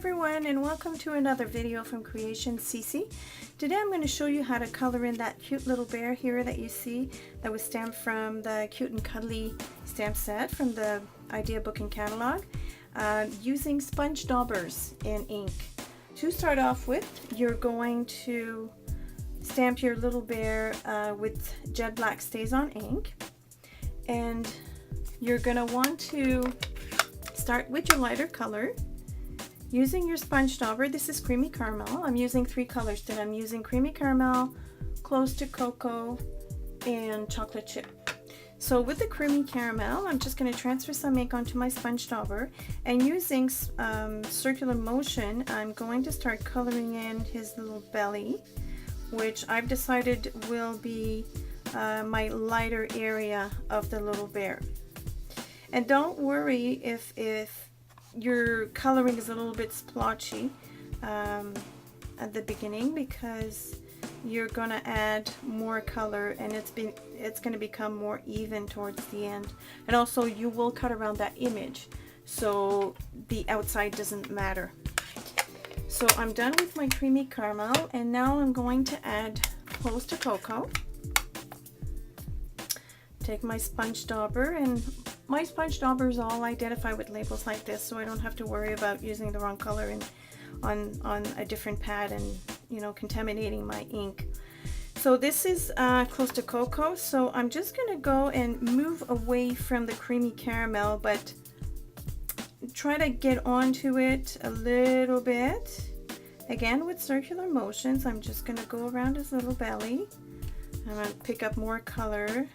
everyone, and welcome to another video from Créations CeeCee. Today I'm going to show you how to color in that cute little bear here that you see that was stamped from the Cute and Cuddly stamp set from the Idea Book and Catalog using sponge daubers in ink. To start off with, you're going to stamp your little bear with jet black StazOn ink, and you're going to want to start with your lighter color using your sponge dauber. This is creamy caramel. I'm using three colors today. I'm using creamy caramel, close to cocoa, and chocolate chip. So with the creamy caramel, I'm just going to transfer some ink onto my sponge dauber, and using circular motion, I'm going to start coloring in his little belly, which I've decided will be my lighter area of the little bear. And don't worry if your coloring is a little bit splotchy at the beginning, because you're going to add more color and it's going to become more even towards the end. And also you will cut around that image, so the outside doesn't matter. So I'm done with my creamy caramel, and now I'm going to add close to cocoa. Take my sponge dauber, and my sponge daubers all identify with labels like this, so I don't have to worry about using the wrong color on a different pad and, you know, contaminating my ink. So this is close to cocoa, so I'm just going to go and move away from the creamy caramel, but try to get onto it a little bit. Again, with circular motions, I'm just going to go around his little belly. I'm going to pick up more color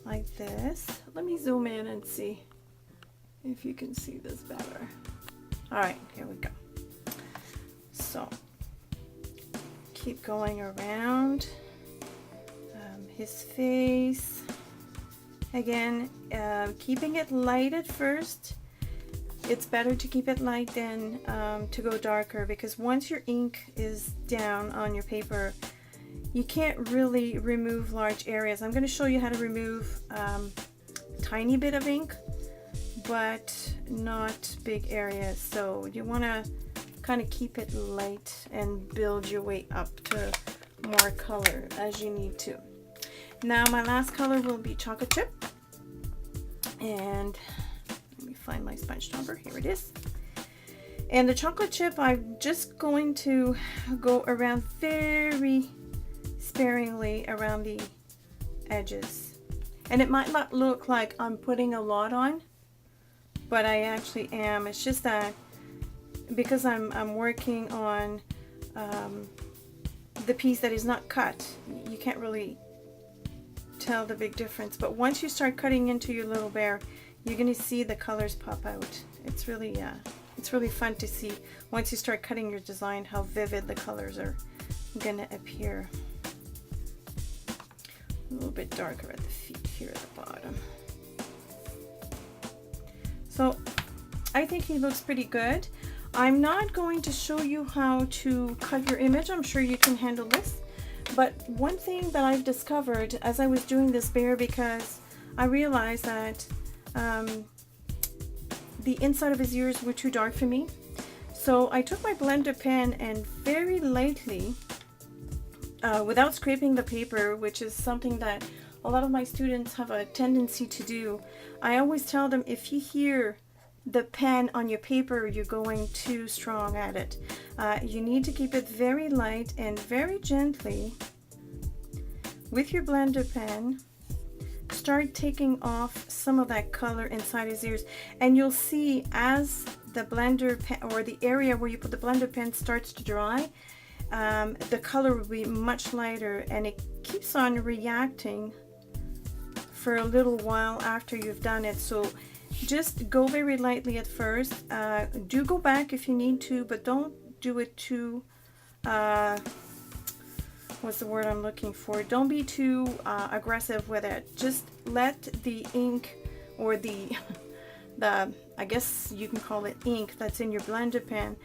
like this. Let me zoom in and see if you can see this better. All right, here we go. So keep going around his face. Again, keeping it light at first. It's better to keep it light than to go darker, because once your ink is down on your paper, you can't really remove large areas. I'm going to show you how to remove a tiny bit of ink, but not big areas. So you want to kind of keep it light and build your way up to more color as you need to. Now my last color will be chocolate chip, and let me find my sponge dauber. Here it is. And the chocolate chip, I'm just going to go around very sparingly around the edges, and it might not look like I'm putting a lot on, but I actually am. It's just that because I'm working on the piece that is not cut, you can't really tell the big difference. But once you start cutting into your little bear, you're going to see the colors pop out. It's really fun to see once you start cutting your design how vivid the colors are going to appear. A little bit darker at the feet here at the bottom. So I think he looks pretty good. I'm not going to show you how to cut your image. I'm sure you can handle this. But one thing that I've discovered as I was doing this bear, because I realized that the inside of his ears were too dark for me. So I took my blender pen and very lightly, without scraping the paper, which is something that a lot of my students have a tendency to do. I always tell them, if you hear the pen on your paper, you're going too strong at it. You need to keep it very light and very gently with your blender pen. Start taking off some of that color inside his ears, and you'll see as the blender pen, or the area where you put the blender pen, starts to dry, the color will be much lighter, and it keeps on reacting for a little while after you've done it. So just go very lightly at first. Do go back if you need to, but don't do it too what's the word I'm looking for? Don't be too aggressive with it. Just let the ink, or the I guess you can call it ink, that's in your blender pen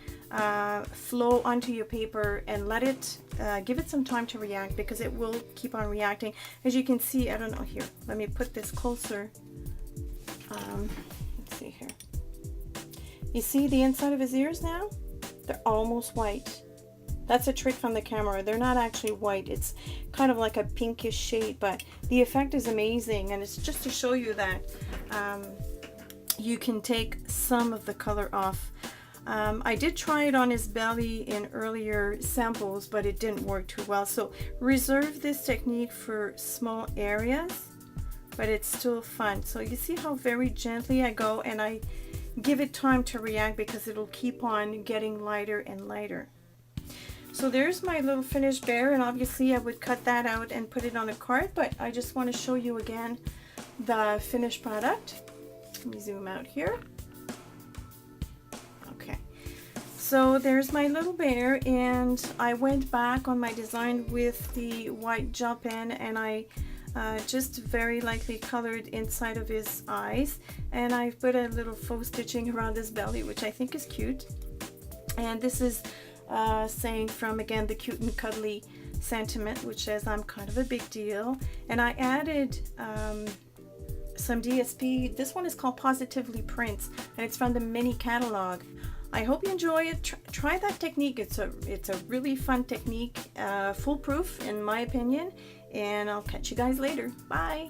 flow onto your paper, and let it give it some time to react, because it will keep on reacting. As you can see, I don't know, here, let me put this closer. Let's see here. You see the inside of his ears now? They're almost white. That's a trick from the camera. They're not actually white. It's kind of like a pinkish shade, but the effect is amazing. And it's just to show you that you can take some of the color off. I did try it on his belly in earlier samples, but it didn't work too well. So reserve this technique for small areas, but it's still fun. So you see how very gently I go, and I give it time to react because it'll keep on getting lighter and lighter. So there's my little finished bear, and obviously I would cut that out and put it on a card, but I just want to show you again the finished product. Let me zoom out here. Okay, so there's my little bear, and I went back on my design with the white gel pen, and I just very lightly colored inside of his eyes, and I put a little faux stitching around his belly, which I think is cute. And this is saying from, again, the Cute and Cuddly sentiment, which says I'm kind of a big deal. And I added some DSP. This one is called Positively Prints, and it's from the mini catalog. I hope you enjoy it. Try that technique. It's a really fun technique, foolproof in my opinion, and I'll catch you guys later. Bye.